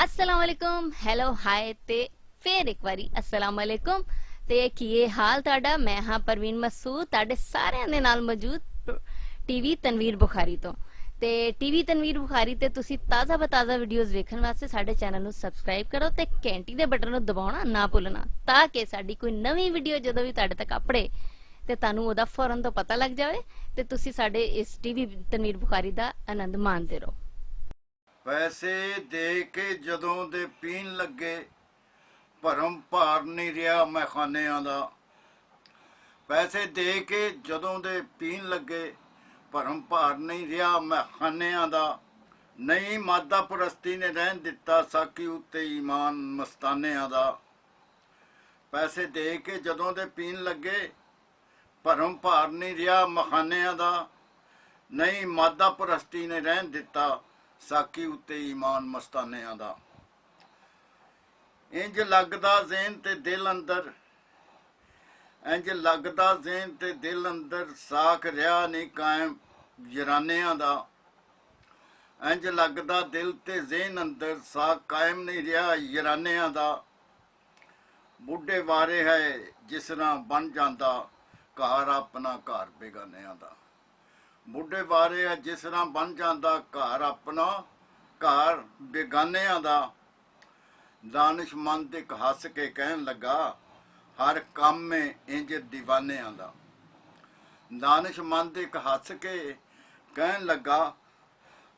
अस्सलाम वालेकुम hello hi ते फिर एक बारी अस्सलाम वालेकुम ते की हाल ताड़ा। मैं हाँ परवीन मसूद ताड़े सारे दे नाल मौजूद टीवी तनवीर बुखारी तो ते टीवी तनवीर बुखारी ते तुसी ताज़ा बताज़ा वीडियोस वेखण वास्ते साडे चैनल नु सबसक्राइब करो ते घंटी दे बटन नु दबाउणा ना भुल्लना ताकि साडी कोई नवीं वीडियो जदों भी ताड़े तक अपड़े ते तानू ओदा फौरन तो पता लग जाए ते तुसी साडे इस टीवी तनवीर बुखारी दा आनंद माणदे रहो। पैसे दे के जदों दे पीन लगे भरम भार नहीं रहा मैखानियां दा। पैसे दे के जदों दे पीन लगे भरम भार नहीं रहा मैखानियां दा। नहीं मादा परस्ती ने रहन दिता साकी उत्ते ईमान मस्तानियां दा। पैसे दे के जदों दे पीन लगे भरम भार नहीं रहा मखानियां दा। नहीं मादा परस्ती ने रहन दिता साकी उत्ते ईमान मस्तानियां दा। इंज लगदा ज़हन ते दिल अंदर, इंज लगदा ज़हन ते दिल अंदर साख रहा नहीं कायम यरानियां दा। इंज लगदा दिल ते ज़हन अंदर साख कायम नहीं रहा यरानियां दा। बुढ़े वारे है जिस तरह बन जांदा घर अपना घर बेगानियां दा। बुढ़े वारे है जिस तरह बन जांदा घर अपना घर बेगानियां दा। दानिशमंद एक हस के कहन लगा हर काम में इंज दीवानियां दा। दानिशमंद एक हस के कहन लगा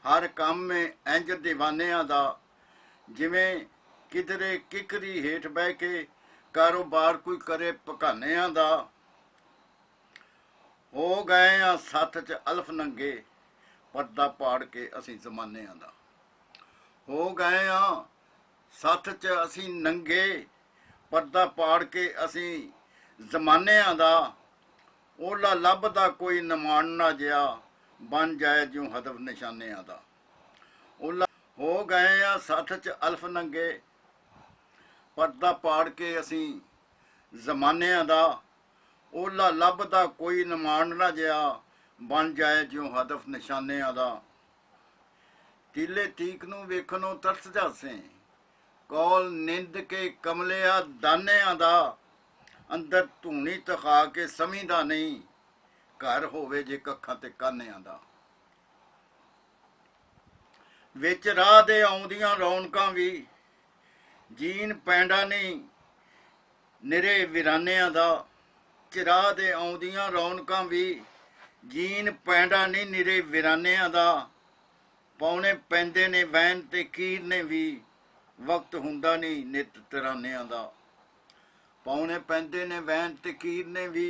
हर काम में इंज दीवानियां दा। जिवें किधरे किकरी हेठ बह के कारोबार कोई करे पकानियां दा। हो गए आ सत्थ च अल्फ नंगे पर्दा पाड़ के असीं जमानियां दा। हो गए आ सत्थ च असीं नंगे पर्दा पाड़ के असीं जमानियां दा। ओला लभदा कोई नमाणना जिहा बन जाए ज्यों हदफ निशानियां दा। ओला हो गए आ सत्थ च अल्फ नंगे पर्दा पाड़ के असीं जमानियां दा। ओला लभदा कोई नमाणना जिहा बन जाए ज्यों हदफ निशानियां दा। तीले तीक नूं वेखणों तरस जासें कौल निंद के कमलिया दानियां दा। अंदर धूनी तखा के समझदा नहीं घर होवे जे कखां ते कानियां दा। विच राह दे आउंदियां रौनकां भी जीन पैंडा नहीं निरे वीरानियां दा। विच राह दे आउंदियां रौनकां भी जीन पैंडा नहीं निरे वीरानियां दा। पौने पैंदे ने वैन ते कीर ने भी वक्त हुंदा नहीं नित तरानियां दा। पौने पैंदे ने वैन ते कीर ने भी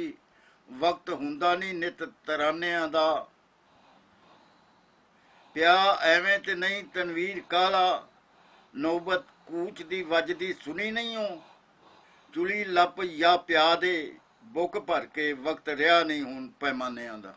वक्त हुंदा नहीं नित तरानियां दा। प्या एवें ते नहीं तनवीर काला नौबत कूच दी वजदी सुनी नहीं हो। चुली लप या प्या दे बुक भर के वक्त रहा नहीं हुण पैमानियां दा।